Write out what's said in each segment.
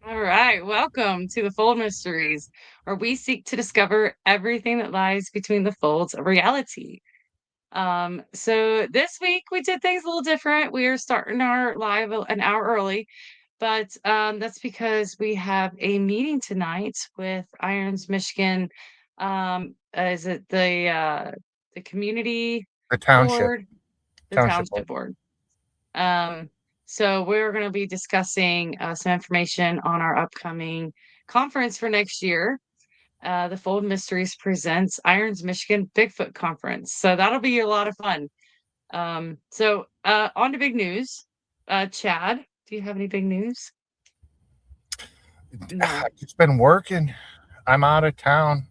All right, welcome to the Fold Mysteries, where we seek to discover everything that lies between the folds of reality. So this week we did things a little different. We are starting our live an hour early, but that's because we have a meeting tonight with Irons, Michigan. Is it the community The township, board, the township township board. board? Um, so we're going to be discussing some information on our upcoming conference for next year. The Fold Mysteries presents Irons Michigan Bigfoot Conference. So that'll be a lot of fun. On to big news. Chad, do you have any big news? No. I've just been working. I'm out of town.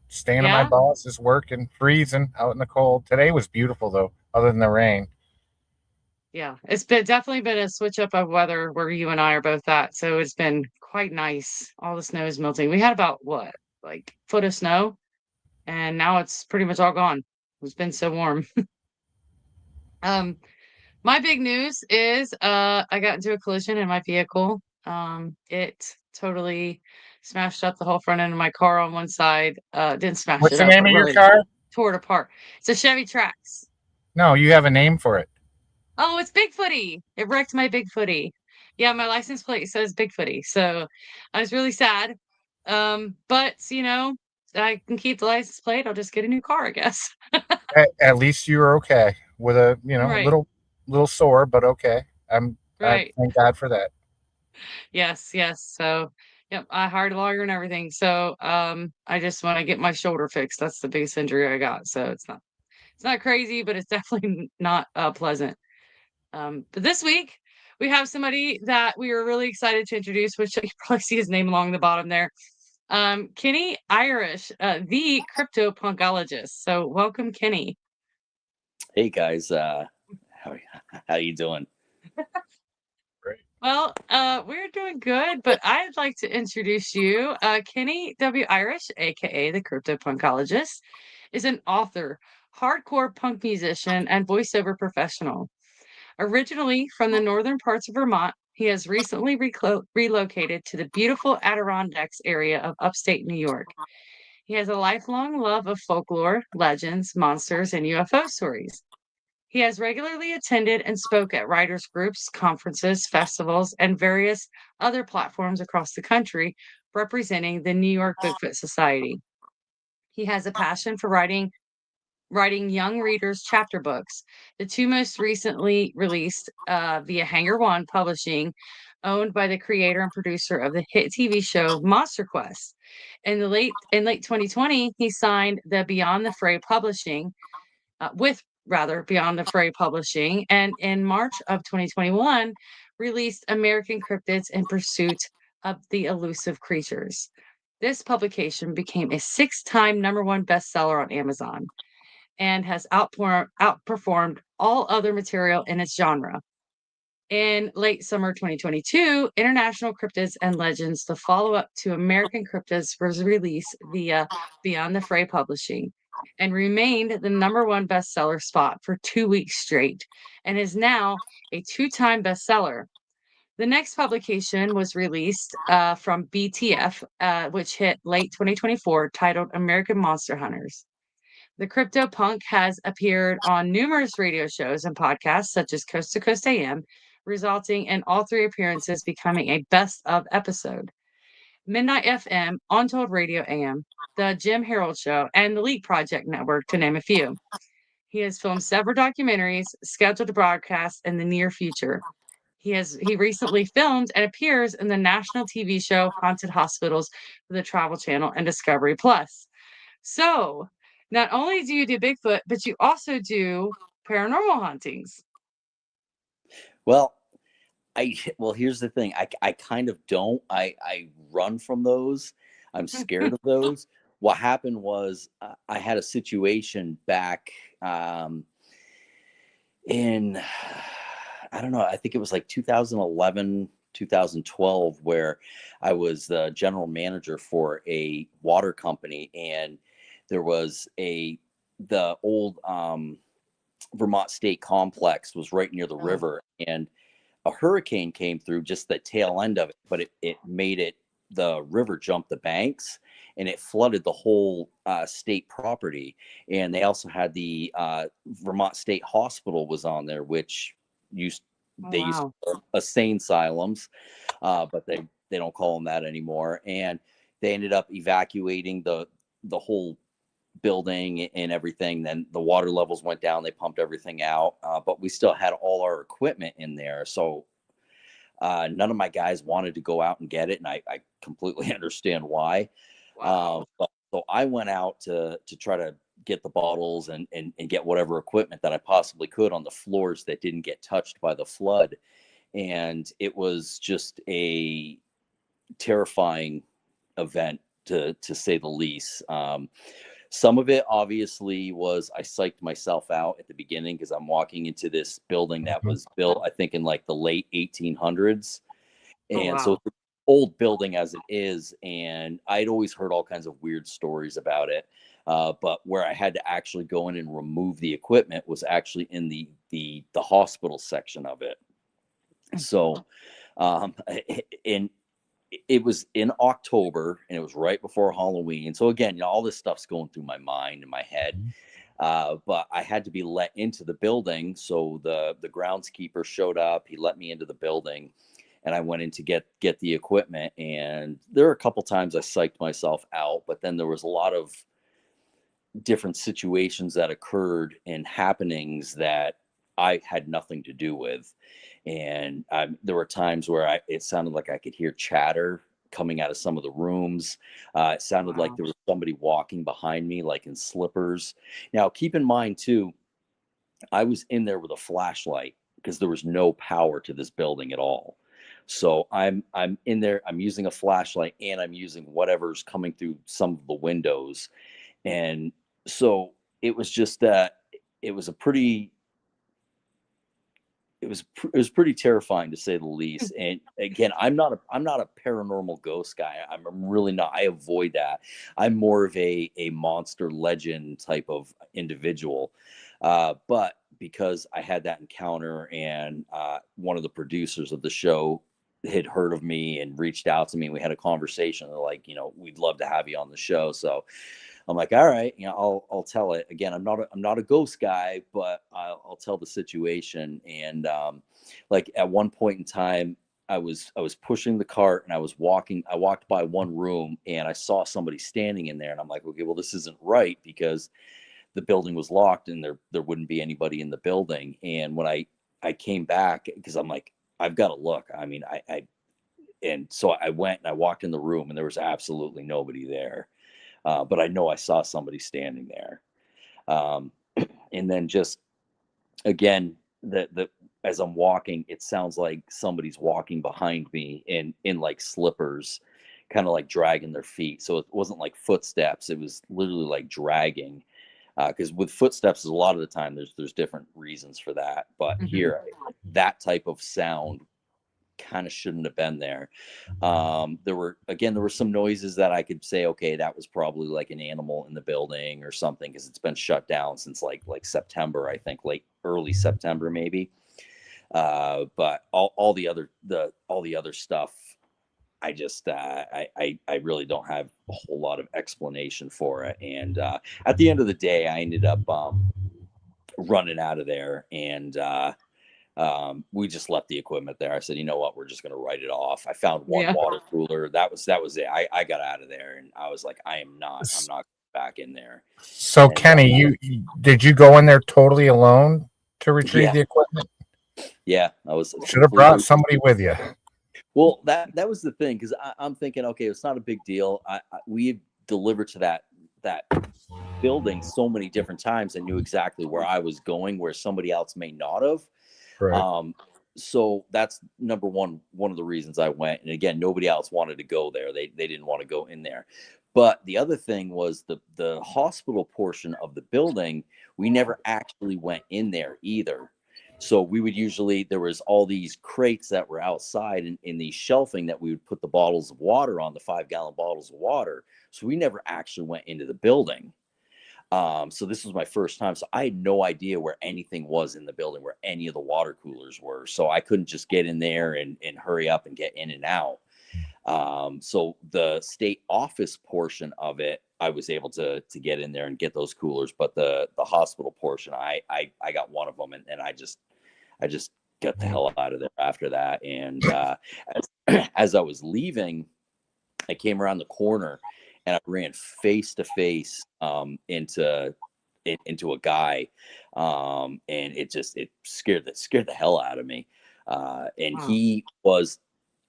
Staying at my Yeah? boss is working, freezing out in the cold. Today was beautiful though, other than the rain. Yeah. It's been definitely been a switch up of weather where you and I are both at. So it's been quite nice. All the snow is melting. We had about what, like foot of snow, and now it's pretty much all gone. It's been so warm. Um, my big news is I got into a collision in my vehicle. It totally smashed up the whole front end of my car on one side. Didn't smash What's it the up, name but of your really car? tore it apart. It's a Chevy Trax. No, you have a name for it. Oh, it's Bigfooty. It wrecked my Bigfooty. Yeah, my license plate says Bigfooty. So I was really sad. But I can keep the license plate. I'll just get a new car, I guess. At least you were okay with a Right, little sore, but okay. I right. thank God for that. Yes, yes. So, yep, I hired a lawyer and everything. So, I just want to get my shoulder fixed. That's the biggest injury I got. So it's not crazy, but it's definitely not pleasant. But this week we have somebody that we are really excited to introduce, which you probably see his name along the bottom there. Kenney Irish, the crypto punkologist. So welcome, Kenney. Hey guys, how how you doing? Great. Well, we're doing good, but I'd like to introduce you. Kenny W. Irish, aka the Crypto Punkologist, is an author, hardcore punk musician, and voiceover professional. Originally from the northern parts of Vermont, he has recently relocated to the beautiful Adirondacks area of upstate New York. He has a lifelong love of folklore, legends, monsters, and UFO stories. He has regularly attended and spoke at writers' groups, conferences, festivals, and various other platforms across the country representing the New York Bigfoot Society. He has a passion for writing young readers chapter books. The two most recently released via Hanger One Publishing, owned by the creator and producer of the hit TV show Monster Quest. In late 2020, he signed the Beyond the Fray Publishing with rather Beyond the Fray Publishing, and in March of 2021 released American Cryptids in Pursuit of the Elusive Creatures. This publication became a six-time number one bestseller on Amazon and has outperformed all other material in its genre. In late summer 2022, International Cryptids and Legends, the follow up to American Cryptids, was released via Beyond the Fray Publishing and remained the number one bestseller spot for 2 weeks straight and is now a two-time bestseller. The next publication was released from BTF, which hit late 2024, titled American Monster Hunters. The crypto punk has appeared on numerous radio shows and podcasts, such as Coast to Coast AM, resulting in all three appearances becoming a best of episode. Midnight FM, Untold Radio AM, The Jim Harold Show, and The Leak Project Network, to name a few. He has filmed several documentaries scheduled to broadcast in the near future. He recently filmed and appears in the national TV show Haunted Hospitals for the Travel Channel and Discovery Plus. So, not only do you do Bigfoot, but you also do paranormal hauntings. Well, here's the thing. I kind of don't. I run from those. I'm scared of those. What happened was I had a situation back in I don't know. I think it was like 2011, 2012, where I was the general manager for a water company, and there was the old Vermont State Complex was right near the Oh, river, and a hurricane came through, just the tail end of it, but it made it, the river jump the banks, and it flooded the whole state property. And they also had the Vermont State Hospital was on there, which used Oh, they used to wow. call insane asylums, but they don't call them that anymore. And they ended up evacuating the whole building and everything. Then the water levels went down. They pumped everything out, but we still had all our equipment in there. So none of my guys wanted to go out and get it, and I completely understand why. Wow. So I went out to try to get the bottles and get whatever equipment that I possibly could on the floors that didn't get touched by the flood. And it was just a terrifying event, to say the least. Some of it obviously was, I psyched myself out at the beginning because I'm walking into this building that was built, I think, in like the late 1800s. Oh, And so wow. it's an old building as it is. And I'd always heard all kinds of weird stories about it. But where I had to actually go in and remove the equipment was actually in the hospital section of it. So, and it was in October, and it was right before Halloween. So again, all this stuff's going through my mind and my head. But I had to be let into the building. So the groundskeeper showed up. He let me into the building, and I went in to get the equipment. And there were a couple times I psyched myself out, but then there was a lot of different situations that occurred and happenings that I had nothing to do with. And there were times where it sounded like I could hear chatter coming out of some of the rooms. It sounded like Wow. there was somebody walking behind me, like in slippers. Now, keep in mind too, I was in there with a flashlight because there was no power to this building at all. So I'm in there. I'm using a flashlight, and I'm using whatever's coming through some of the windows. And so it was just it was a pretty it was pretty terrifying, to say the least. And again, I'm not a paranormal ghost guy. I'm really not. I avoid that. I'm more of a monster legend type of individual. But because I had that encounter, and one of the producers of the show had heard of me and reached out to me, and we had a conversation. They're like, we'd love to have you on the show. So I'm like, all right, I'll tell it. Again, I'm not a ghost guy, but I'll tell the situation. And like at one point in time, I was pushing the cart, and I walked by one room, and I saw somebody standing in there, and I'm like, okay, well, this isn't right, because the building was locked, and there wouldn't be anybody in the building. And when I came back, because I'm like, I've got to look. I mean, and so I went and I walked in the room, and there was absolutely nobody there. But I know I saw somebody standing there. Um, and then just again, the as I'm walking, it sounds like somebody's walking behind me in like slippers, kind of like dragging their feet. So it wasn't like footsteps; it was literally like dragging. Because with footsteps, a lot of the time there's different reasons for that. But Mhm. here, that type of sound kind of shouldn't have been there. There were some noises that I could say, okay, that was probably like an animal in the building or something, because it's been shut down since like September, I think, late early September maybe. But all the other stuff, I just I really don't have a whole lot of explanation for it. And at the end of the day, I ended up running out of there, and we just left the equipment there. I said, you know what, we're just going to write it off. I found one Yeah. water cooler. That was it. I got out of there, and I was like, I'm not back in there. So, And Kenny, did you go in there totally alone to retrieve yeah, the equipment? yeah, I was Should have brought completely. somebody with you. Well, that was the thing, because I'm thinking, okay, it's not a big deal. We delivered to that building so many different times. I knew exactly where I was going, where somebody else may not have. Right. So that's number one of the reasons I went. And again, nobody else wanted to go there. They didn't want to go in there. But the other thing was the hospital portion of the building. We never actually went in there either. So we would usually, there was all these crates that were outside in the shelving that we would put the bottles of water on, the 5-gallon bottles of water. So we never actually went into the building. So this was my first time. So I had no idea where anything was in the building, where any of the water coolers were. So I couldn't just get in there and hurry up and get in and out. So the state office portion of it, I was able to get in there and get those coolers, but the hospital portion, I got one of them, and I just got the hell out of there after that. And as I was leaving, I came around the corner and I ran face to face into a guy, and it scared the hell out of me. And Wow. he was,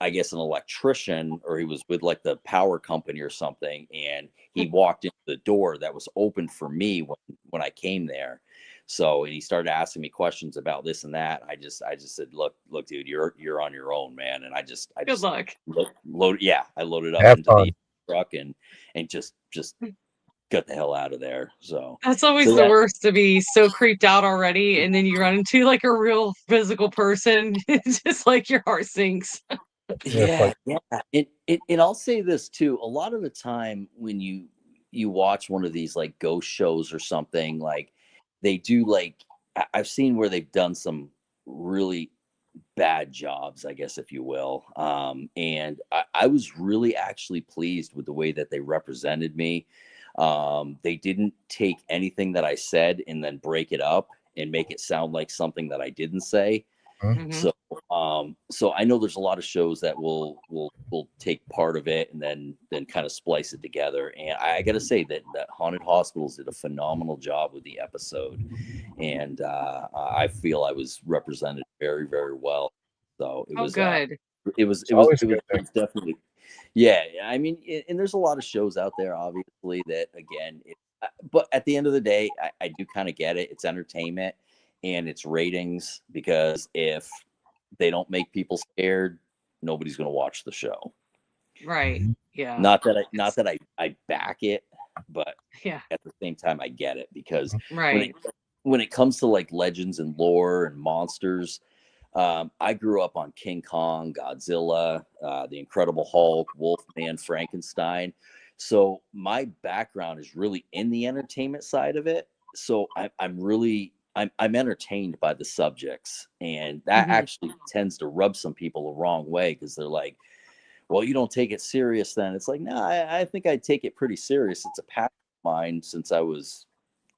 I guess, an electrician, or he was with like the power company or something. And he walked into the door that was open for me when I came there. So, and he started asking me questions about this and that. I just said, look, dude, you're on your own, man. And I Good just luck. I loaded up Have into the fun. truck and just got the hell out of there. That's So always the yeah, worst, to be so creeped out already, and then you run into like a real physical person. It's just like your heart sinks. Yeah, it's yeah, like, yeah. And I'll say this too. A lot of the time when you watch one of these like ghost shows or something, like they do like I've seen where they've done some really bad jobs, I guess, if you will. And I was really actually pleased with the way that they represented me. They didn't take anything that I said and then break it up and make it sound like something that I didn't say. Hmm. So, so I know there's a lot of shows that will take part of it and then kind of splice it together. And I got to say that Haunted Hospitals did a phenomenal job with the episode, and I feel I was represented very, very well. So Oh, good. it's always a good it thing. was definitely, yeah. I mean, and there's a lot of shows out there, obviously, that again, but at the end of the day, I do kind of get it. It's entertainment and it's ratings, because if they don't make people scared, nobody's going to watch the show. Right. Mhm. Yeah. Not that I back it, but Yeah. at the same time I get it, because when it Right. when it comes to like legends and lore and monsters, I grew up on King Kong, Godzilla, the Incredible Hulk, Wolfman, Frankenstein. So my background is really in the entertainment side of it. So I'm entertained by the subjects, and that Hmm. actually tends to rub some people the wrong way, because they're like, "Well, you don't take it serious." Then it's like, no, I think I take it pretty serious. It's a passion of mine since I was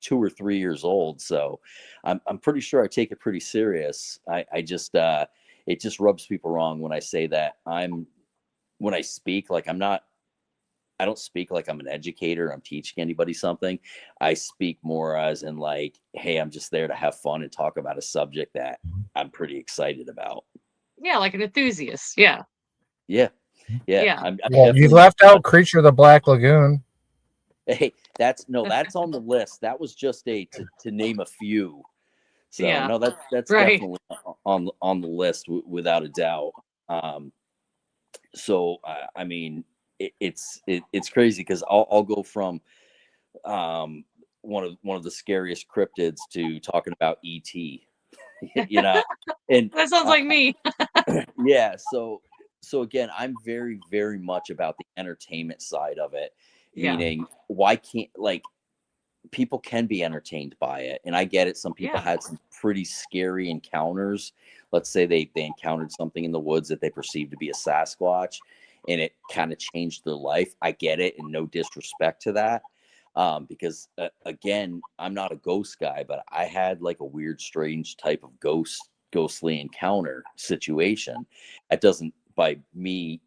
2 or 3 years old. So I'm pretty sure I take it pretty serious. I just it just rubs people wrong when I say that when I speak, like I don't speak like I'm an educator, I'm teaching anybody something. I speak more as in like, hey, I'm just there to have fun and talk about a subject that I'm pretty excited about. Yeah, like an enthusiast. Yeah. Yeah. Yeah. Yeah. I'm Well, you definitely left out Creature of the Black Lagoon. hey, that's on the list. That was just to name a few. So Yeah. no, that's Right. definitely on the list, without a doubt. Um, so I mean, it's crazy, because I'll go from um, one of the scariest cryptids to talking about ET, you know, and That sounds like me. yeah. So again, I'm very, very much about the entertainment side of it, Yeah. meaning why can't, like, people can be entertained by it, and I get it. Some people Yeah. had some pretty scary encounters. Let's say they encountered something in the woods that they perceived to be a Sasquatch, and it kind of changed their life. I get it, and no disrespect to that, because again, I'm not a ghost guy, but I had like a weird, strange type of ghostly encounter situation. That doesn't, by me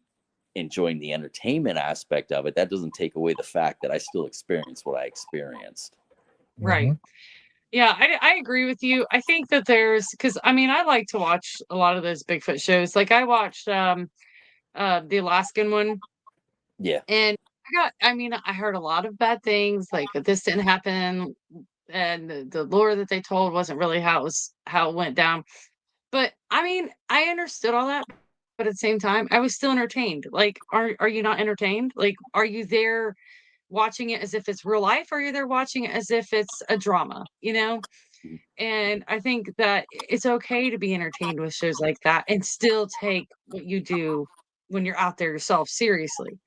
enjoying the entertainment aspect of it, that doesn't take away the fact that I still experienced what I experienced. Right. Hmm. Yeah, I agree with you. I think that there's, because I mean, I like to watch a lot of those Bigfoot shows. Like I watched the Alaskan one, Yeah. and I mean, I heard a lot of bad things, like that this didn't happen, and the lore that they told wasn't really how it went down. But I mean, I understood all that, but at the same time, I was still entertained. Like, are you not entertained? Like, are you there watching it as if it's real life, or are you there watching it as if it's a drama, you know? And I think that it's okay to be entertained with shows like that and still take what you do when you're out there yourself seriously.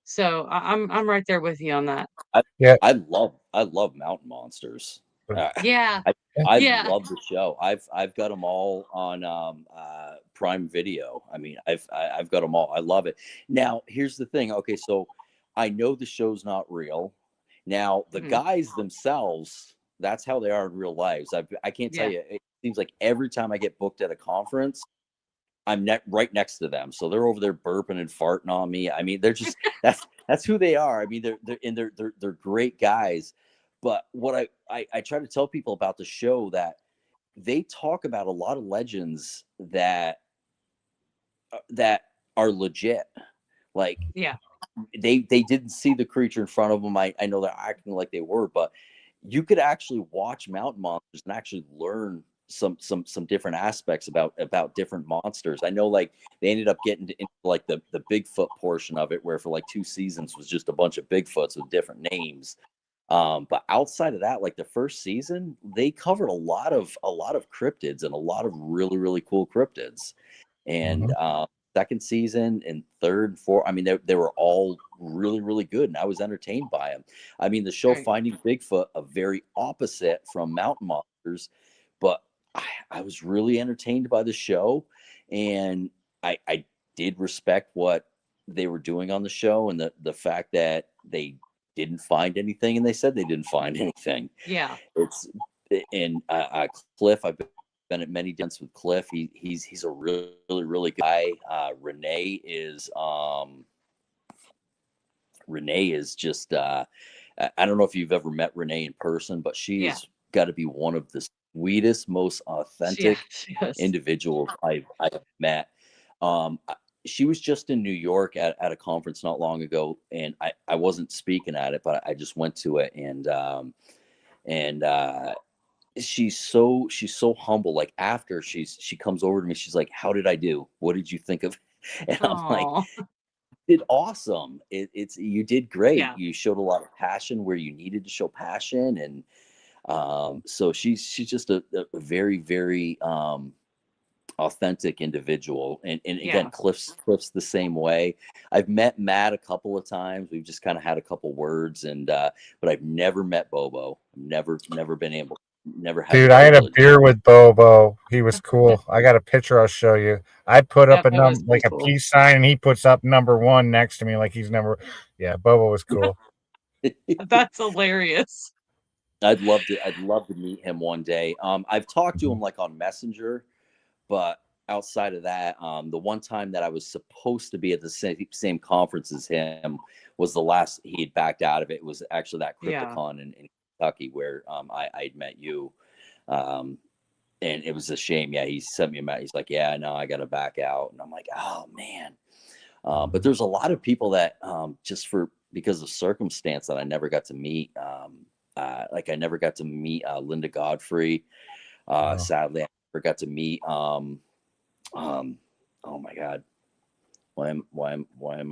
So I'm right there with you on that. I Yeah. I love mountain monsters. Uh, Yeah. I Yeah. I Yeah. love the show. I've got them all on Prime Video. I mean, I've got them all. I love it. Now, here's the thing. Okay, so I know the show's not real. Now, the Mhm. guys themselves, that's how they are in real lives. I can't tell Yeah. you. It seems like every time I get booked at a conference, I'm right next to them, so they're over there burping and farting on me. I mean, they're just that's who they are. I mean, they're great guys. But what I try to tell people about the show that they talk about a lot of legends that are legit. Like Yeah. they didn't see the creature in front of them. I know they're acting like they were, but you could actually watch mountain monsters and actually learn some different aspects about different monsters. I know like they ended up getting into like the Bigfoot portion of it, where for like 2 seasons was just a bunch of Bigfoots with different names. But outside of that, like the first season, they covered a lot of cryptids and a lot of really cool cryptids. And Mhm. second season and third and fourth, I mean, they were all really good, and I was entertained by them. I mean, the show Right. Finding Bigfoot, a very opposite from Mountain Monsters, but I was really entertained by the show, and I did respect what they were doing on the show, and the fact that they didn't find anything, and they said they didn't find anything. Yeah. It's and Cliff, I've been at many dinners with Cliff. He's a really good guy. Renee is just I don't know if you've ever met Renee in person, but she Yeah. has got to be one of the sweetest, most Yeah. authentic Yes. individuals I've met. She was just in New York at a conference not long ago, and I wasn't speaking at it, but I just went to it, and she's so humble. Like after she comes over to me, she's like, "How did I do? What did you think of?" And I'm like, Oh. "Did awesome. It's you did great. Yeah. You showed a lot of passion where you needed to show passion." And so she's just a very authentic individual. And again, Yeah. Cliff's the same way. I've met Matt a couple of times. We've just kind of had a couple words, and but I've never met Bobo. Never been able, never had the Dude, I had a privilege. beer with Bobo. He was cool. I got a picture I'll show you. I put Yeah. up a That was like pretty a cool. peace sign, and he puts up #1 next to me like he's number. Yeah, Bobo was cool. That's hilarious. I'd love to meet him one day. I've talked to him like on Messenger, but outside of that, the one time that I was supposed to be at the same conference as him was the last he had backed out of it. It was actually that Yeah. CryptoCon in Kentucky where I'd met you. Um, and it was a shame. Yeah, he sent me a message. He's like, "Yeah, no, I got to back out." And I'm like, "Oh man." But there's a lot of people that just because of circumstance that I never got to meet. Like I never got to meet Linda Godfrey. Oh. Sadly, I never got to meet. Um, oh my God, why am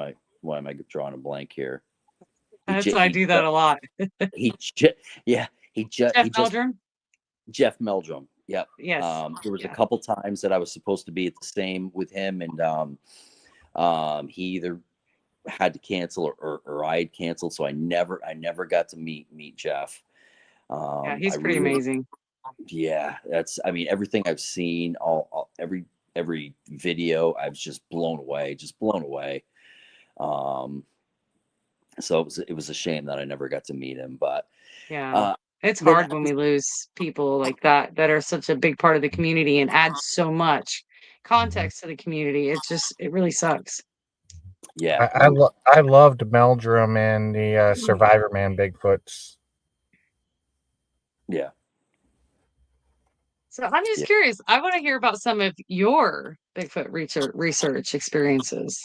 I drawing a blank here? He That's j- I he do that ju- a lot. he j- yeah Jeff he just Meldrum? Jeff Meldrum. Yep. Yes. There was a Yeah. couple times that I was supposed to be at the same with him, and he either had to cancel or I had canceled, so I never got to meet Jeff. Yeah, I he's pretty really, amazing. yeah, I mean, everything I've seen, every video, I was just blown away. Um, so it was a shame that I never got to meet him, but Yeah. uh, It's then hard when we lose people like that are such a big part of the community and add so much context to the community. It really sucks. yeah, I loved Meldrum and the Survivor Man Bigfoots. yeah, So I'm just yeah. curious. I want to hear about some of your Bigfoot research experiences.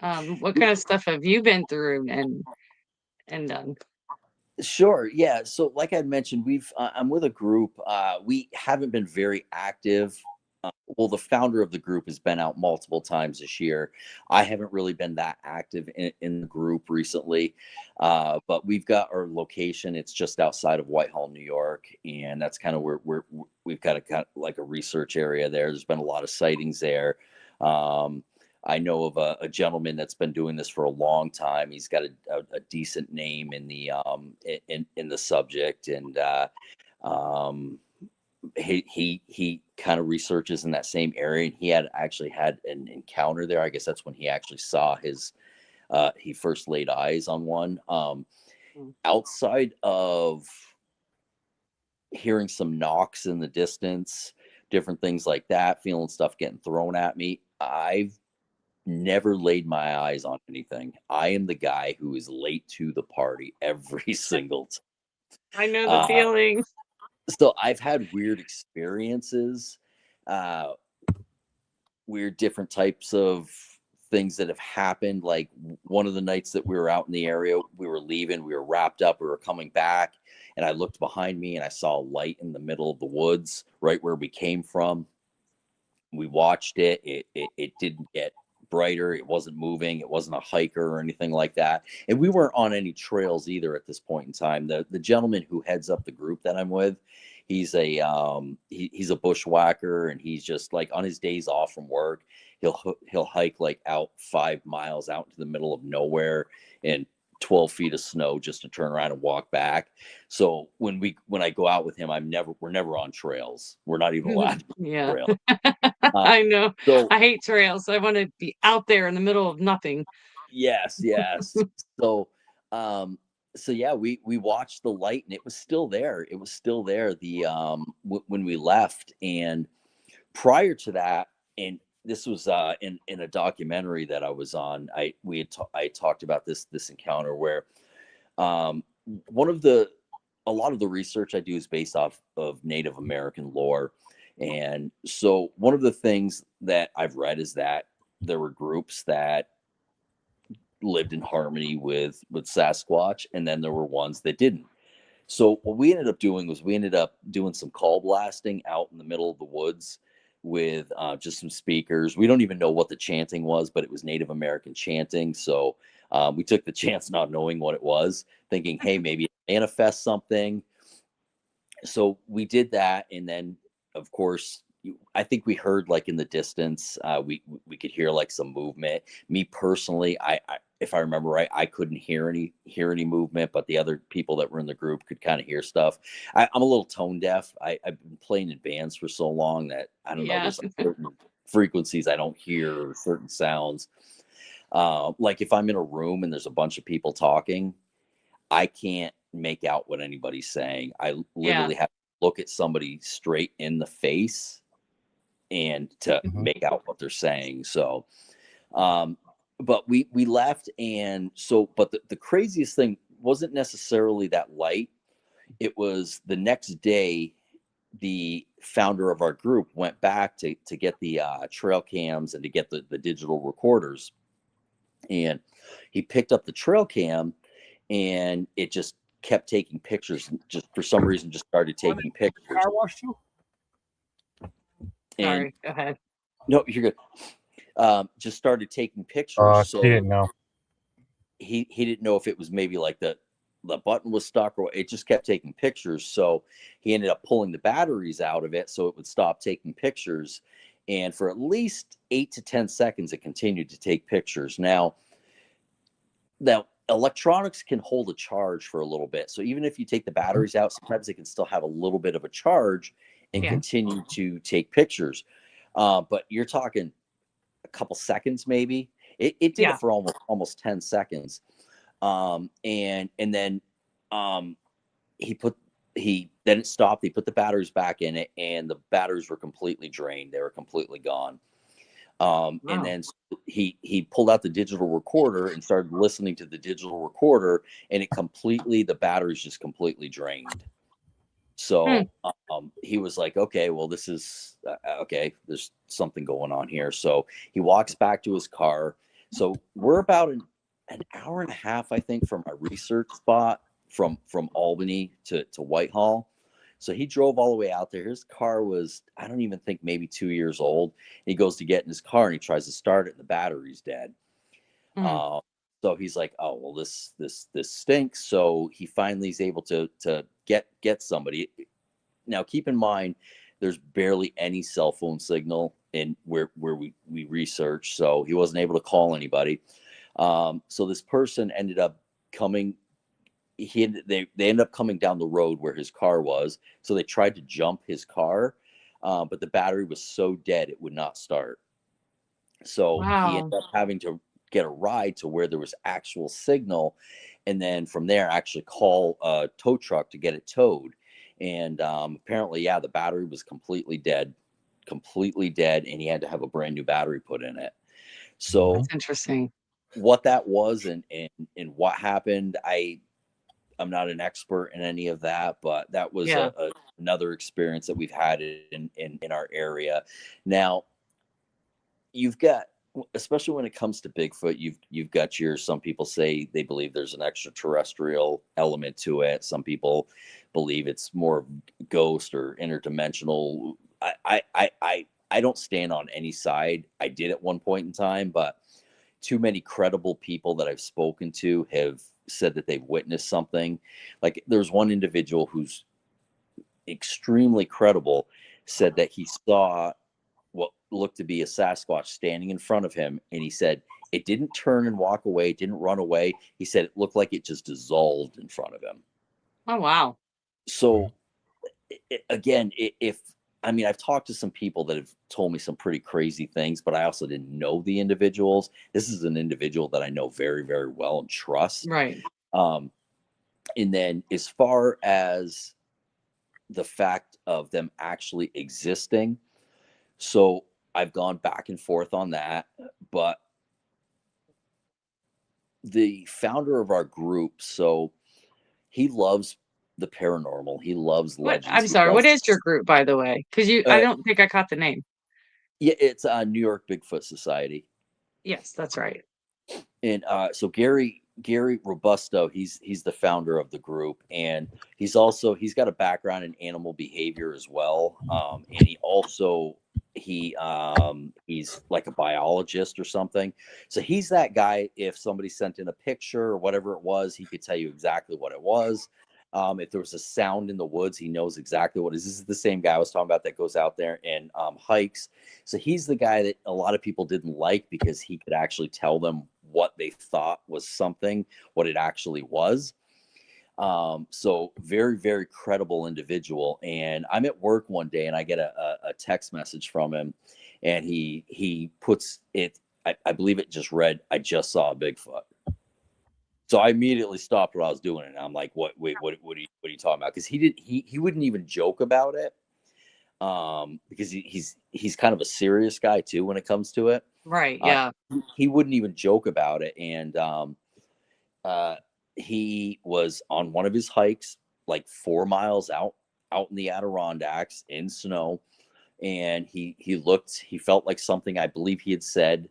What kind of stuff have you been through and done? Sure. Yeah. So, like I mentioned, I'm with a group. We haven't been very active. Well, the founder of the group has been out multiple times this year. I haven't really been that active in the group recently, but we've got our location. It's just outside of Whitehall, New York, and that's kind of where we've got a kind of like a research area there. There's been a lot of sightings there. Um, I know of a gentleman that's been doing this for a long time. He's got a decent name in the in the subject, and he kind of researches in that same area, and he had actually had an encounter there. I guess that's when he actually saw his he first laid eyes on one. Mm. Outside of hearing some knocks in the distance, different things like that, feeling stuff getting thrown at me, I've never laid my eyes on anything. I am the guy who is late to the party every single time. I know the Uh, feeling. so I've had weird experiences, uh, weird different types of things that have happened. Like one of the nights that we were out in the area, we were leaving, we were wrapped up, we were coming back, and I looked behind me and I saw a light in the middle of the woods right where we came from. We watched it. It didn't get brighter. It wasn't moving. It wasn't a hiker or anything like that. And we weren't on any trails either at this point in time. The gentleman who heads up the group that I'm with, he's a he's a bushwhacker, and he's just like on his days off from work, he'll hike like out 5 miles out into the middle of nowhere and 12 feet of snow just to turn around and walk back. So when I go out with him, we're never on trails. We're not even allowed to be on Yeah. trails. Uh, I know. so I hate trails. I want to be out there in the middle of nothing. yes. So so yeah, we watched the light, and it was still there. It was still there when we left. And prior to that, and this was in a documentary that I was on, I talked about this encounter where um one of the a lot of the research I do is based off of Native American lore. And so one of the things that I've read is that there were groups that lived in harmony with Sasquatch, and then there were ones that didn't. So what we ended up doing was we ended up doing some call blasting out in the middle of the woods with just some speakers. We don't even know what the chanting was, but it was Native American chanting. So we took the chance not knowing what it was, thinking, hey, maybe it manifests something. So we did that, and then of course I think we heard like in the distance, we could hear like some movement. Me personally, I if I remember right, I couldn't hear any movement, but the other people that were in the group could kind of hear stuff. I'm a little tone deaf. I've been playing in bands for so long that I don't know. Yeah. There's like certain frequencies I don't hear, or certain sounds. Like if I'm in a room and there's a bunch of people talking, I can't make out what anybody's saying. I Yeah. literally have to look at somebody straight in the face and to Mhm. make out what they're saying. So, um, but we left, and so, but the craziest thing wasn't necessarily that light. It was the next day. The founder of our group went back to get the trail cams and to get the digital recorders, and he picked up the trail cam, and it just kept taking pictures, and just for some reason just started taking pictures. Car wash too? And Sorry. Go ahead. no, you're good. Just started taking pictures. She didn't So know. he didn't know if it was maybe like the button was stuck, or it just kept taking pictures. So he ended up pulling the batteries out of it so it would stop taking pictures. And for at least 8 to 10 seconds, it continued to take pictures. Now electronics can hold a charge for a little bit. So even if you take the batteries out, sometimes they can still have a little bit of a charge and Yeah. continue to take pictures. But you're talking a couple seconds, maybe. It did Yeah. it for almost 10 seconds. And then then it stopped. He put the batteries back in it, and the batteries were completely drained. They were completely gone. And Wow. then he pulled out the digital recorder and started listening to the digital recorder, and the batteries just completely drained. So he was like, okay, well, this is okay. There's something going on here. So he walks back to his car. So we're about an hour and a half, I think, from our research spot from Albany to Whitehall. So he drove all the way out there. His car was, I don't even think, maybe 2 years old. He goes to get in his car and he tries to start it, and the battery's dead. Mm. So he's like, oh, well, this stinks. So he finally is able to get somebody. Now keep in mind, there's barely any cell phone signal and where we researched. So he wasn't able to call anybody. So this person ended up coming. They ended up coming down the road where his car was. So they tried to jump his car, but the battery was so dead it would not start. So he Wow. ended up having to get a ride to where there was actual signal, and then from there actually call a tow truck to get it towed. And apparently, yeah, the battery was completely dead, and he had to have a brand new battery put in it. So That's interesting. what that was and what happened, I'm not an expert in any of that, but that was Yeah. another experience that we've had in our area. Now, you've got, especially when it comes to Bigfoot, you've got your, some people say they believe there's an extraterrestrial element to it. Some people believe it's more ghost or interdimensional. I don't stand on any side. I did at one point in time, but too many credible people that I've spoken to have said that they've witnessed something. Like there's one individual who's extremely credible, said that he saw what looked to be a Sasquatch standing in front of him. And he said it didn't turn and walk away, it didn't run away. He said it looked like it just dissolved in front of him. Oh, wow. So, again, if I mean, I've talked to some people that have told me some pretty crazy things, but I also didn't know the individuals. This is an individual that I know very, very well and trust. Right. Um, and then, as far as the fact of them actually existing, so I've gone back and forth on that, but the founder of our group, so he loves the paranormal. He loves What legends. I'm He sorry, what loves, is your group, by the way? Because I uh, don't think I caught the name. yeah, it's New York Bigfoot Society. Yes, that's right. And so Gary Robusto, he's the founder of the group, and he's got a background in animal behavior as well. And he's like a biologist or something. So he's that guy. If somebody sent in a picture or whatever it was, he could tell you exactly what it was. If there was a sound in the woods, he knows exactly what it is. This is the same guy I was talking about that goes out there and hikes. So he's the guy that a lot of people didn't like because he could actually tell them what they thought was something, what it actually was. So very, very credible individual. And I'm at work one day and I get a text message from him, and he puts it, I believe it just read, "I just saw a Bigfoot." So I immediately stopped what I was doing, and I'm like, "What? Wait, what are you talking about?" Because he wouldn't even joke about it, because he's kind of a serious guy too when it comes to it. Right, Uh, yeah. he wouldn't even joke about it, and uh, he was on one of his hikes, like 4 miles out in the Adirondacks in snow, and he felt like something, I believe he had said,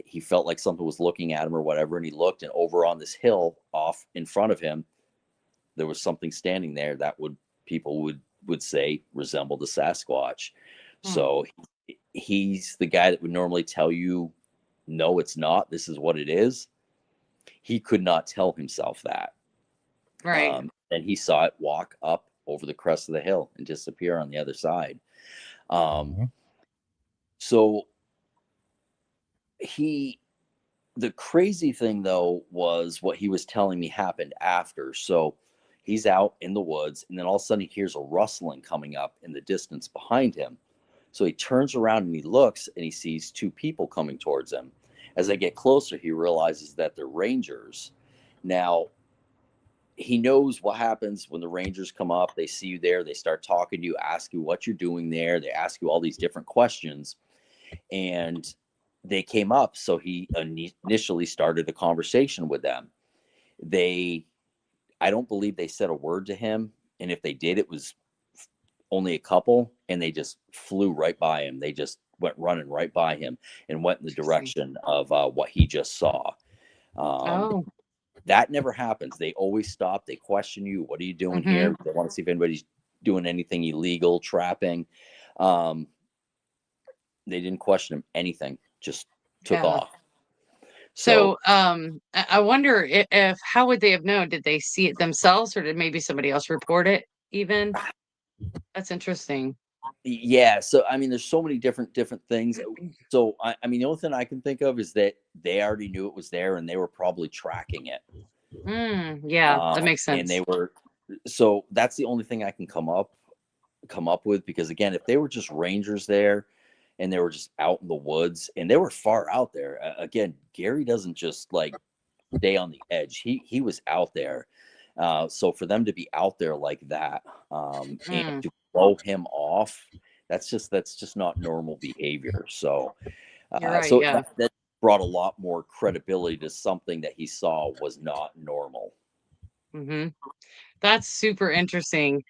he felt like something was looking at him or whatever, and he looked, and over on this hill off in front of him there was something standing there that people would say resembled a Sasquatch. Hmm. So he's the guy that would normally tell you, no, it's not, this is what it is. He could not tell himself that. Right. And he saw it walk up over the crest of the hill and disappear on the other side. Um, Mhm. so he the crazy thing though was what he was telling me happened after. So he's out in the woods, and then all of a sudden he hears a rustling coming up in the distance behind him. So he turns around and he looks, and he sees two people coming towards him. As they get closer, he realizes that they're rangers. Now, he knows what happens when the rangers come up. They see you there, they start talking to you, ask you what you're doing there, they ask you all these different questions. And they came up, so he initially started a conversation with them. They I don't believe they said a word to him, and if they did, it was only a couple, and they just flew right by him. They just went running right by him and went in the Interesting. direction of what he just saw. um, Oh. that never happens. They always stop, they question you, what are you doing Mhm. here? They want to see if anybody's doing anything illegal, trapping. um, they didn't question him anything, just took Yeah. off. So So, I wonder if how would they have known? Did they see it themselves, or did maybe somebody else report it even? That's interesting. Yeah, so I mean, there's so many different things. So I mean, the only thing I can think of is that they already knew it was there, and they were probably tracking it. Yeah, that makes And they sense. were, so that's the only thing I can come up with, because again, if they were just rangers there, and they were just out in the woods, and they were far out there, again, Gary doesn't just like stay on the edge. He was out there. So for them to be out there like that, and Mm, to blow him off, that's just not normal behavior. So you're right. so Yeah. that brought a lot more credibility to something that he saw was not normal. hmm That's super interesting.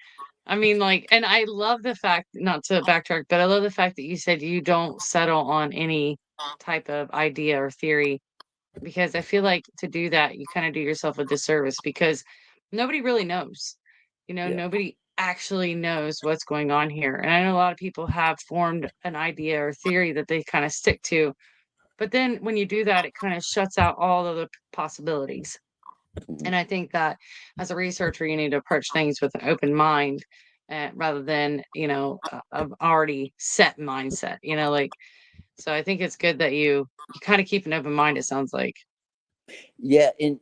I mean, like, and I love the fact, not to backtrack, but I love the fact that you said you don't settle on any type of idea or theory, because I feel like to do that, you kind of do yourself a disservice because nobody really knows. Yeah. Nobody actually knows what's going on here. And I know a lot of people have formed an idea or theory that they kind of stick to. But then when you do that, it kind of shuts out all of the possibilities. Mhm. And I think that as a researcher, you need to approach things with an open mind, rather than, a already set mindset, like, so I think it's good that you kind of keep an open mind, it sounds like. Yeah, and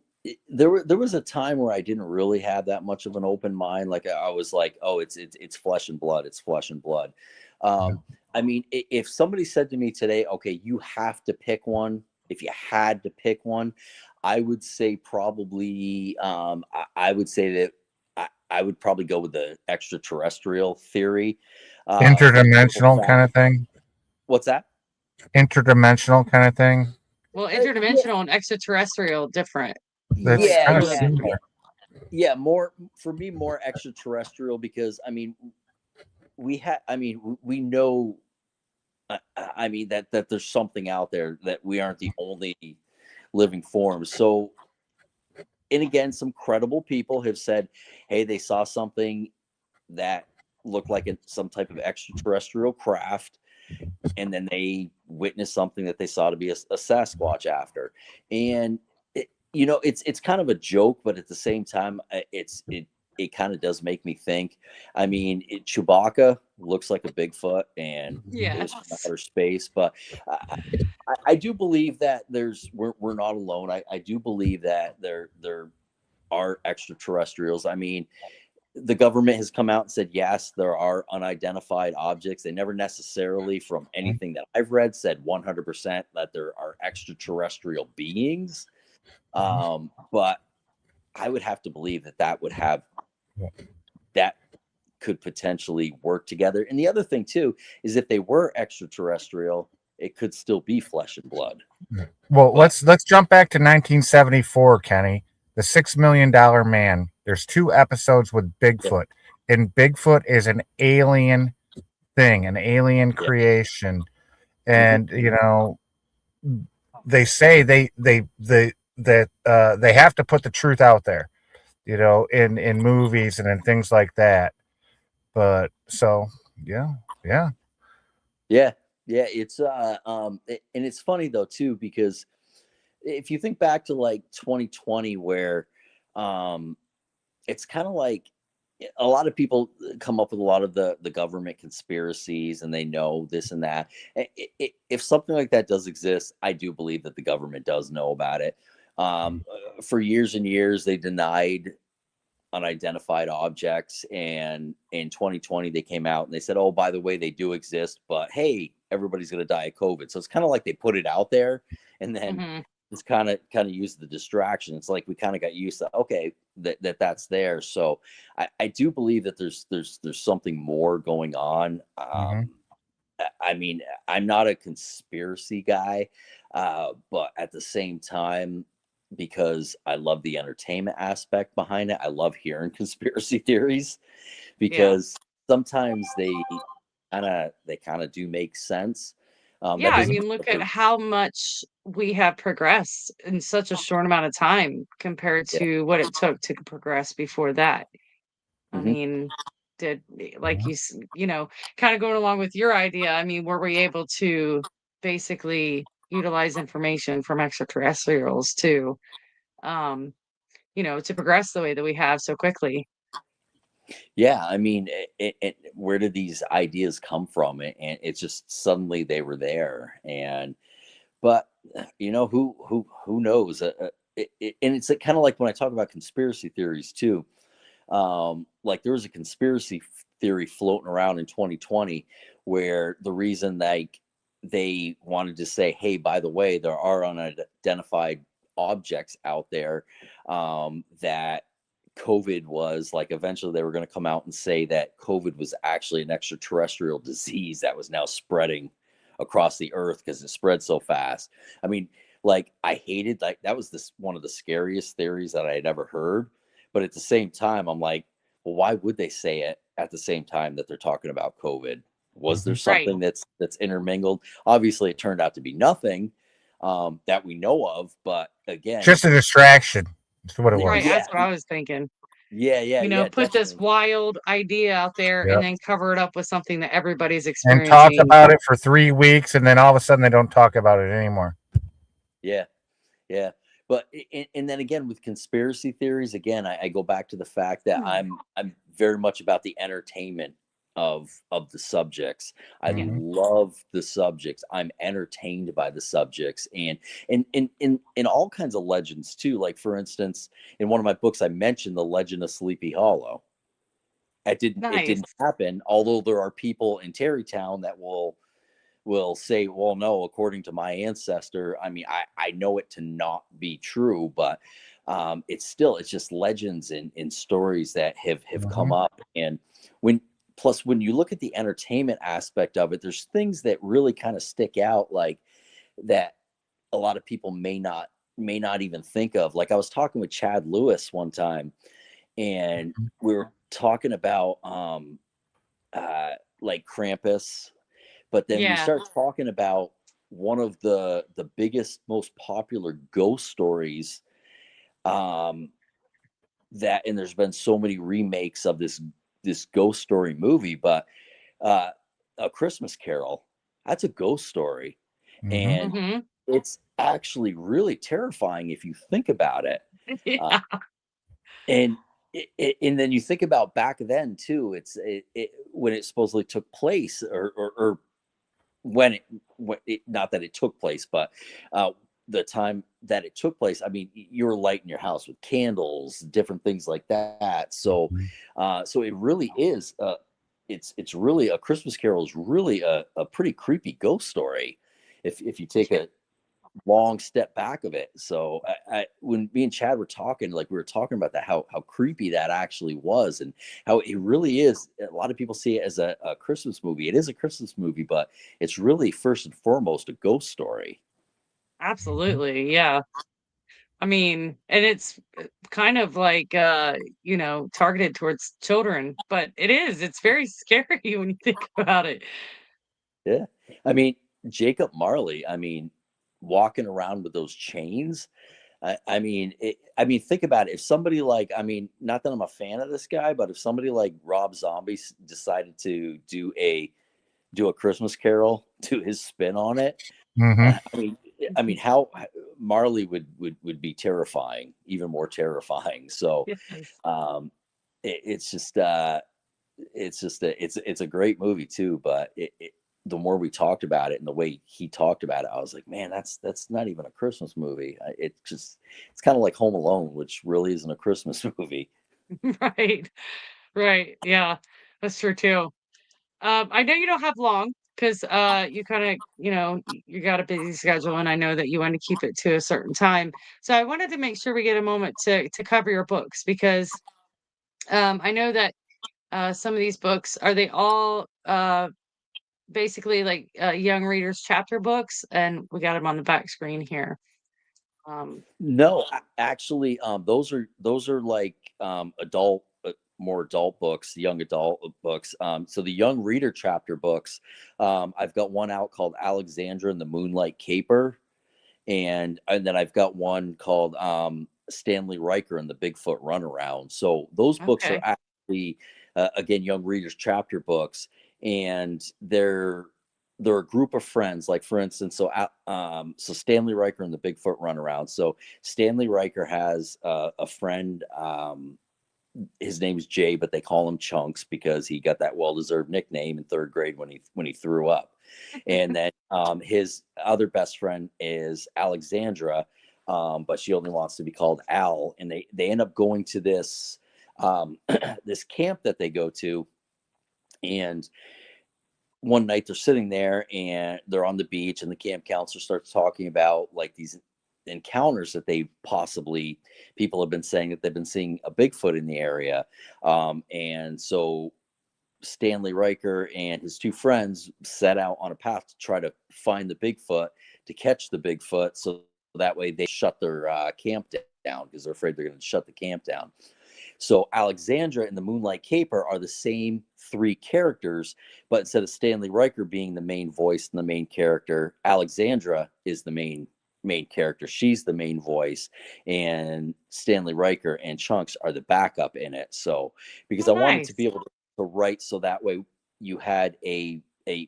there was a time where I didn't really have that much of an open mind. Like I was like, oh, it's flesh and blood. It's flesh and blood. Yeah. Um, I mean, if somebody said to me today, okay, you have to pick one. If you had to pick one, I would say probably, I would say that I would probably go with the extraterrestrial theory. For the simple Interdimensional fact, kind of thing. what's that? Interdimensional kind of thing. Well, Yeah, interdimensional and extraterrestrial, different. That's Like yeah, kind of totally yeah, different. yeah. similar. Yeah, more for me, more extraterrestrial, because I mean, I mean, we know, I mean, that there's something out there, that we aren't the only living forms. So, and again, some credible people have said, hey, they saw something that looked like some type of extraterrestrial craft, and then they witnessed something that they saw to be a Sasquatch after. And it's kind of a joke, but at the same time, it kind of does make me think. I mean, Chewbacca looks like a Bigfoot, and it was from Yes. outer space. But I do believe that we're not alone. I do believe that there are extraterrestrials. I mean, the government has come out and said, yes, there are unidentified objects. They never necessarily, from anything that I've read, said 100% that there are extraterrestrial beings. But I would have to believe that that could potentially work together. And the other thing too is, if they were extraterrestrial, it could still be flesh and blood. Well, But let's jump back to 1974, Kenny. The $6 million Man. There's 2 episodes with yeah, Bigfoot, and Bigfoot is an alien thing, an alien yeah, creation, hmm, and they say that they have to put the truth out there, in movies and in things like that. But so yeah, yeah, yeah, yeah. And it's funny though too, because if you think back to like 2020, where um, it's kind of like, a lot of people come up with a lot of the government conspiracies, and they know this and that. If something like that does exist, I do believe that the government does know about it. For years and years, they denied unidentified objects, and in 2020 they came out and they said, oh, by the way, they do exist, but hey, everybody's going to die of COVID. So it's kind of like they put it out there, and then hmm it's kind of used the distraction. It's like we kind of got used to, okay, that's there. So I do believe that there's something more going on. hmm I mean, I'm not a conspiracy guy, but at the same time, because I love the entertainment aspect behind it, I love hearing conspiracy theories, Yeah. because sometimes they kind of do make sense. Yeah. That I doesn't mean mean, look that at they're, how much we have progressed in such a short amount of time compared yeah. to what it took to progress before that. I Hmm. mean, like kind of going along with your idea, I mean, were we able to basically utilize information from extraterrestrials to, um, to progress the way that we have so quickly? Yeah, I mean, where did these ideas come from? And it's just suddenly they were there, and but who knows? And it's kind of like when I talk about conspiracy theories too. Like there was a conspiracy theory floating around in 2020 where the reason like they wanted to say, hey, by the way, there are unidentified objects out there, that COVID was like, eventually they were going to come out and say that COVID was actually an extraterrestrial disease that was now spreading across the earth because it spread so fast. I mean, like I hated, like that was this one of the scariest theories that I had ever heard. But at the same time, I'm like, well, why would they say it at the same time that they're talking about COVID? Was there Mhm. Right. something that's intermingled? Obviously, it turned out to be nothing, that we know of. But again, Just a distraction. That's what it Right. was. yeah, That's what I was thinking. yeah, Put this definitely. wild idea out there and Yep. then cover it up with something that everybody's And talk experiencing. about it for 3 weeks, and then all of a sudden they don't talk about it anymore. Yeah, yeah. But and then again with conspiracy theories, again, I go back to the fact that Hmm. I'm very much about the entertainment of the subjects. I Yeah. Hmm. love the subjects. I'm entertained by the subjects, and in all kinds of legends too. Like for instance, in one of my books, I mentioned the legend of Sleepy Hollow. It Nice. didn't happen, although there are people in Terrytown that will say, well, no, according to my ancestor. I mean, I know it to not be true, but it's just legends and stories that have come Hmm. up. And when plus when you look at the entertainment aspect of it, there's things that really kind of stick out, like that a lot of people may not even think of. Like I was talking with Chad Lewis one time, and we were talking about uh like Krampus, but then we Yeah. start talking about one of the biggest, most popular ghost stories, um that, and there's been so many remakes of this ghost story movie, but uh A Christmas Carol, that's a ghost story, Hmm. and Hmm. it's actually really terrifying if you think about it. uh, Yeah. and and then you think about back then too. When it supposedly took place, or when it, not that it took place, but uh, the time that it took place. I mean, you were lighting your house with candles, different things like that. So, so it really is. It's really, A Christmas Carol is really a pretty creepy ghost story, if you take a long step back of it. So when me and Chad were talking, like we were talking about that, how creepy that actually was, and how it really is. A lot of people see it as a Christmas movie. It is a Christmas movie, but it's really first and foremost a ghost story. Absolutely. Yeah. I mean, and it's kind of like targeted towards children, but it's very scary when you think about it. Yeah, I mean, Jacob Marley. I mean, walking around with those chains. I mean, think about it. If somebody like, I mean, not that I'm a fan of this guy, but if somebody like Rob Zombie decided to do a Christmas Carol, do his spin on it. Hmm. I mean, how Marley would be terrifying, even more terrifying. So, Yes. um, it's just it's a great movie too. But the more we talked about it and the way he talked about it, I was like, man, that's not even a Christmas movie. It's kind of like Home Alone, which really isn't a Christmas movie. Right. Right. Yeah. That's true too. I know you don't have long because you kind of, you got a busy schedule, and I know that you want to keep it to a certain time. So I wanted to make sure we get a moment to cover your books because I know that some of these books are they all basically like young readers chapter books, and we got them on the back screen here. Um, No, actually, those are like adult, more adult books, young adult books. So the young reader chapter books, I've got one out called Alexandra and the Moonlight Caper, and then I've got one called Stanley Riker and the Bigfoot Runaround. So those books are okay. actually, again, young readers chapter books, and they're a group of friends. Like for instance, so Stanley Riker and the Bigfoot Runaround. So Stanley Riker has a friend his name's Jay, but they call him Chunks because he got that well-deserved nickname in third grade when he threw up. And then his other best friend is Alexandra, but she only wants to be called Al. And they end up going to this this camp that they go to, and one night they're sitting there and they're on the beach, and the camp counselor starts talking about like these encounters that people have been saying that they've been seeing a Bigfoot in the area. And so Stanley Riker and his two friends set out on a path to try to find the Bigfoot, to catch the Bigfoot, so that way they shut their camp down, because they're afraid they're going to shut the camp down. So Alexandra and the Moonlight Caper are the same three characters, but instead of Stanley Riker being the main voice and the main character, Alexandra is the main character. She's the main voice, and Stanley Riker and Chunks are the backup in it. So because Oh, I wanted to nice. be able to write so that way you had a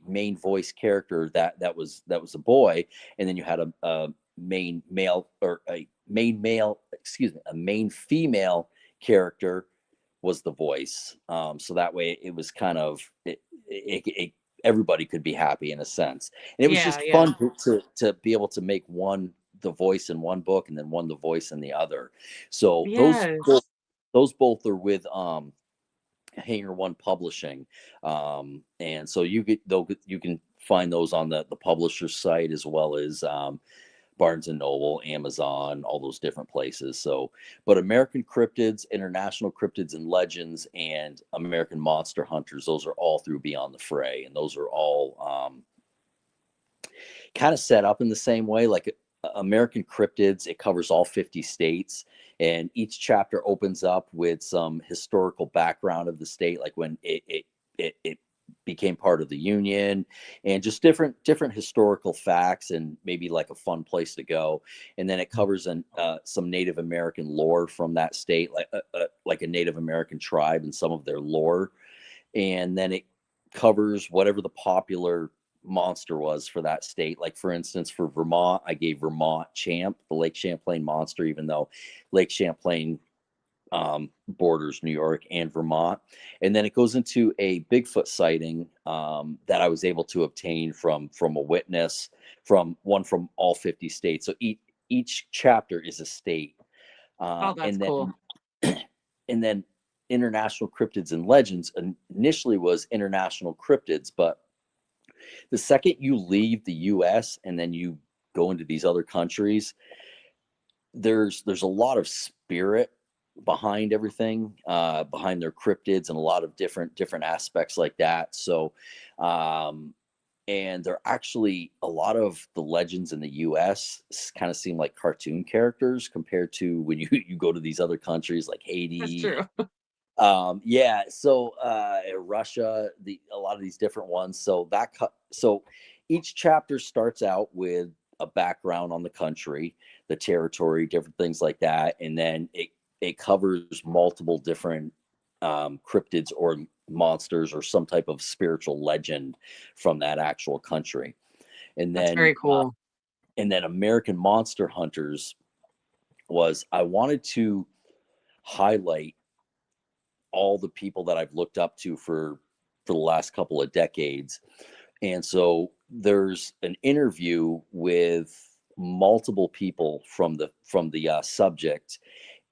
main voice character that was a boy, and then you had a main male, or a main male, excuse me, a main female character was the voice. So that way it was kind of everybody could be happy in a sense, and it was Yeah, just yeah. fun to be able to make one the voice in one book and then one the voice in the other. So Yes. those both are with Hanger One Publishing, and so you can find those on the publisher's site, as well as Barnes and Noble, Amazon, all those different places. So, but American Cryptids, International Cryptids and Legends, and American Monster Hunters, those are all through Beyond the Fray, and those are all kind of set up in the same way. Like American Cryptids, it covers all 50 states, and each chapter opens up with some historical background of the state, like when it became part of the Union, and just different historical facts, and maybe like a fun place to go. And then it covers some Native American lore from that state, like a Native American tribe and some of their lore. And then it covers whatever the popular monster was for that state. Like for instance, for Vermont, I gave Vermont Champ, the Lake Champlain monster, even though Lake Champlain borders New York and Vermont. And then it goes into a Bigfoot sighting that I was able to obtain from a witness, from all 50 states. So each chapter is a state. Oh, that's And cool. then and then International Cryptids and Legends initially was International Cryptids, but the second you leave the US and then you go into these other countries, there's a lot of spirit behind everything, behind their cryptids, and a lot of different aspects like that. So and they're actually, a lot of the legends in the US kind of seem like cartoon characters compared to when you go to these other countries like That's Haiti. true. Yeah, so Russia, a lot of these different ones. So so each chapter starts out with a background on the country, the territory, different things like that, and then it covers multiple different cryptids or monsters or some type of spiritual legend from that actual country. And That's then very cool. American Monster Hunters was, I wanted to highlight all the people that I've looked up to for the last couple of decades. And so there's an interview with multiple people from the subject,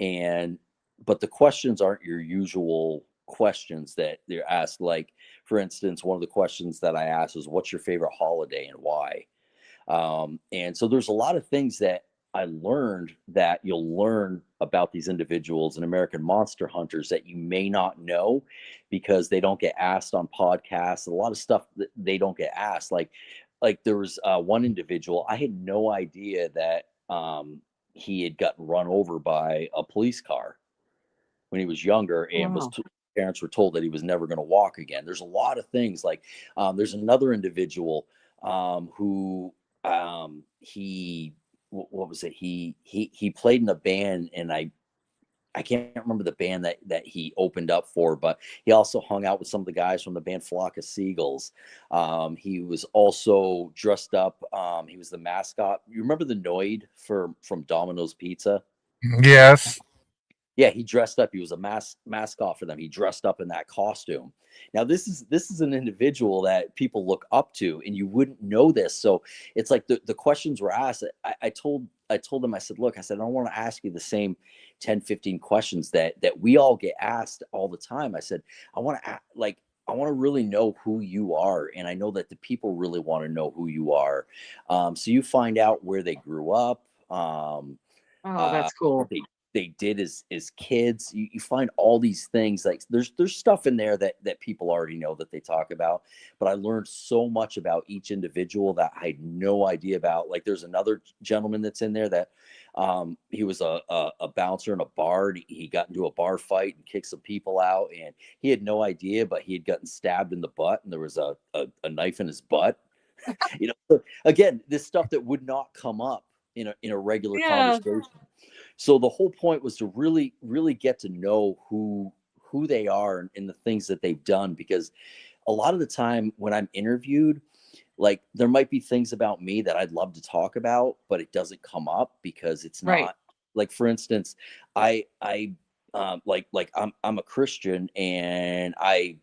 and but the questions aren't your usual questions that they're asked. Like for instance, one of the questions that I asked was, what's your favorite holiday and why? And so there's a lot of things that I learned that you'll learn about these individuals and American Monster Hunters that you may not know, because they don't get asked on podcasts. A lot of stuff that they don't get asked. Like there was one individual, I had no idea that he had gotten run over by a police car when he was younger, and Wow. parents were told that he was never going to walk again. There's a lot of things. Like there's another individual who what was it? He played in a band, and I can't remember the band that he opened up for, but he also hung out with some of the guys from the band Flock of Seagulls. He was also dressed up. He was the mascot. You remember the Noid from Domino's Pizza? Yes. Yeah, he dressed up. He was a mascot for them. He dressed up in that costume. Now this is an individual that people look up to, and you wouldn't know this. So it's like the questions were asked. I told them, I said, look, I said, I don't want to ask you the same 10, 15 questions that we all get asked all the time. I said, I want to I want to really know who you are, and I know that the people really want to know who you are. So you find out where they grew up. Oh, that's cool. What they did as kids. You find all these things, like there's stuff in there that people already know that they talk about, but I learned so much about each individual that I had no idea about. Like there's another gentleman that's in there that he was a bouncer in a bar. He got into a bar fight and kicked some people out, and he had no idea, but he had gotten stabbed in the butt, and there was a knife in his butt. Again, this stuff that would not come up in a regular Yeah. conversation. So the whole point was to really, really get to know who they are and the things that they've done, because a lot of the time when I'm interviewed, like there might be things about me that I'd love to talk about, but it doesn't come up because it's Right. not, like, for instance, I'm a Christian, and I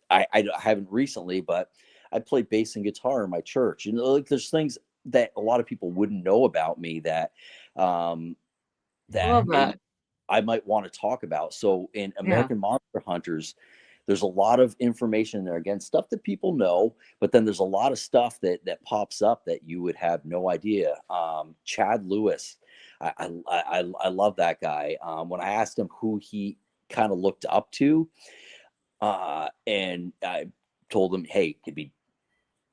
haven't recently, but I play bass and guitar in my church. Like there's things that a lot of people wouldn't know about me that um, I love and that. I might want to talk about. So in Yeah. American Monster Hunters, there's a lot of information in there. Again, stuff that people know, but then there's a lot of stuff that pops up that you would have no idea. Chad Lewis, I love that guy. When I asked him who he kind of looked up to, and I told him, hey,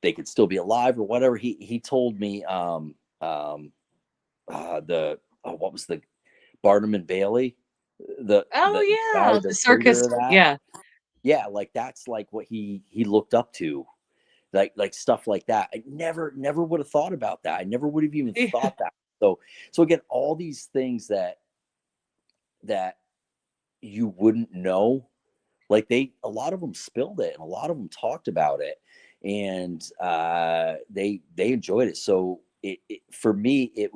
they could still be alive or whatever. He told me what was the Barnum and Bailey, Oh, the guy, yeah, the the creator circus. of that. Yeah. Yeah, like that's like what he looked up to, like stuff like that. I never would have thought about that. I never would have even Yeah. thought that. So again, all these things that you wouldn't know, like a lot of them spilled it, and a lot of them talked about it, and they enjoyed it. So for me, it,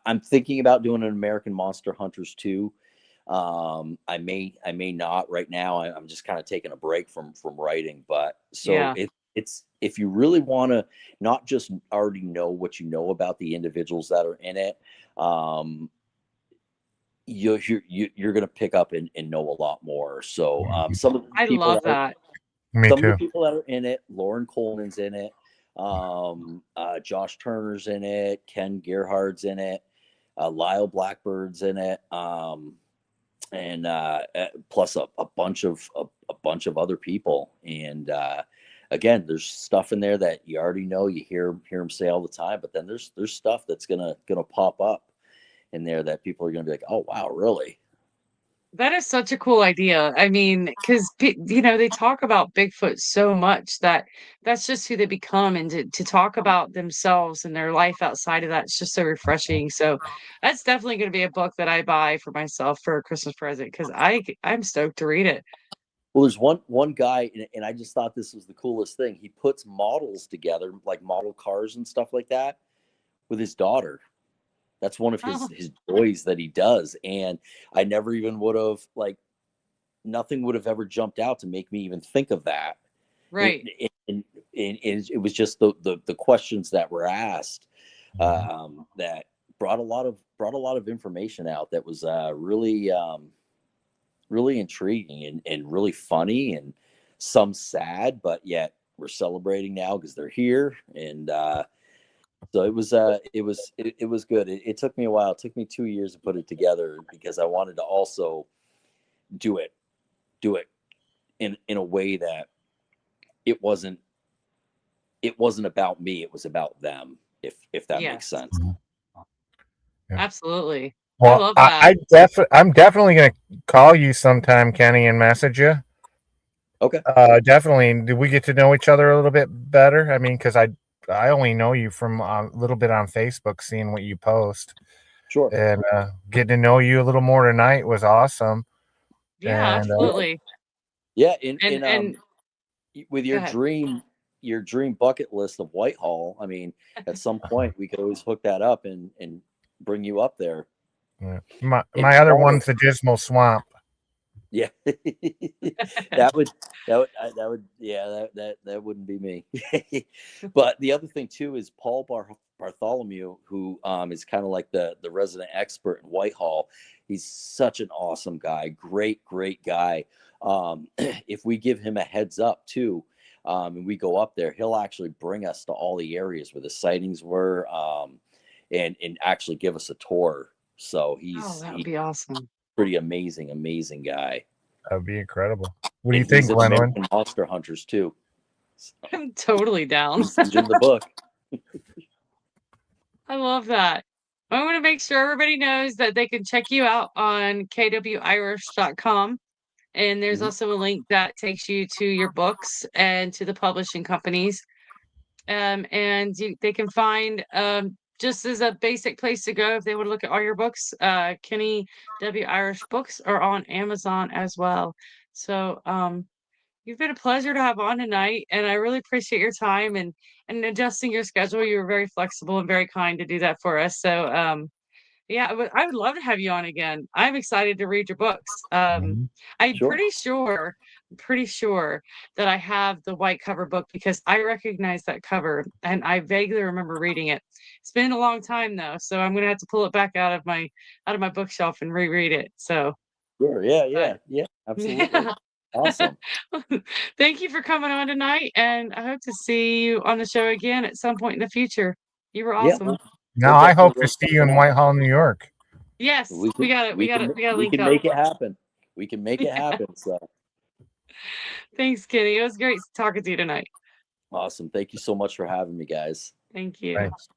I'm thinking about doing an American Monster Hunters 2. I may not right now. I'm just kind of taking a break from writing, but so Yeah. it's if you really want to not just already know what you know about the individuals that are in it, um, you're going to pick up and know a lot more. So some of the I people love that are that. Me some of the too. people that are in it, Lauren Coleman's in it, Josh Turner's in it, Ken Gerhard's in it, Lyle Blackbird's in it, and plus a bunch of other people. And again, there's stuff in there that you already know. You hear them say all the time, but then there's stuff that's gonna pop up in there that people are gonna be like, oh wow, really? That is such a cool idea. I mean, because they talk about Bigfoot so much that that's just who they become, and to talk about themselves and their life outside of that, it's just so refreshing. So that's definitely going to be a book that I buy for myself for a Christmas present because I'm stoked to read it. Well, there's one guy, and I just thought this was the coolest thing. He puts models together, like model cars and stuff like that, with his daughter. That's one of his Oh, his joys that he does, and I never even would have, like, nothing would have ever jumped out to make me even think of that. It, right. it was just the questions that were asked that brought a lot of information out that was really intriguing and really funny, and some sad, but yet we're celebrating now because they're here. And so it was good. It took me a while. It took me 2 years to put it together because I wanted to also do it in a way that it wasn't about me. It was about them, if that makes Yes. sense. Yeah. Absolutely. I Well, love that. I'm definitely going to call you sometime, Kenny, and message you. Okay, Definitely. Do we get to know each other a little bit better? I mean, because I only know you from a little bit on Facebook, seeing what you post, sure. and getting to know you a little more tonight was awesome. Yeah, And Yeah, absolutely. yeah. And With go your ahead. dream, your dream bucket list of Whitehall, I mean, at some point we could always hook that up and bring you up there. Yeah. And My other Paul, one's the Dismal Swamp. yeah, that would yeah, that wouldn't be me. But the other thing too is Paul Bartholomew, who is kind of like the resident expert in Whitehall. He's such an awesome guy, great guy. If we give him a heads up too, and we go up there, he'll actually bring us to all the areas where the sightings were, and actually give us a tour. So Oh, that would he's be awesome. pretty amazing guy. That would be incredible. What do you And think, he's in Glenwyn? American Monster Hunters too. So I'm totally down. he's in the book. I love that. I want to make sure everybody knows that they can check you out on kwirish.com. And there's Mhm. also a link that takes you to your books and to the publishing companies. And they can find, just as a basic place to go if they want to look at all your books, Kenney W. Irish books are on Amazon as well. So you've been a pleasure to have on tonight, and I really appreciate your time and adjusting your schedule. You were very flexible and very kind to do that for us. So yeah, I would love to have you on again. I'm excited to read your books. Mhm. I'm Sure. pretty sure that I have the white cover book because I recognize that cover and I vaguely remember reading it. It's been a long time though, so I'm gonna have to pull it back out of my bookshelf and reread it. So, Sure. Yeah. but Absolutely. yeah. Awesome. Thank you for coming on tonight, and I hope to see you on the show again at some point in the future. You were Yeah. awesome. Now I hope to see you in Whitehall, New York. Yes, We we can got it. We got to we link can up. make it happen. We can make it happen. So Thanks, Kenny. It was great talking to you tonight. awesome. Thank you so much for having me, guys. Thank you. Thanks.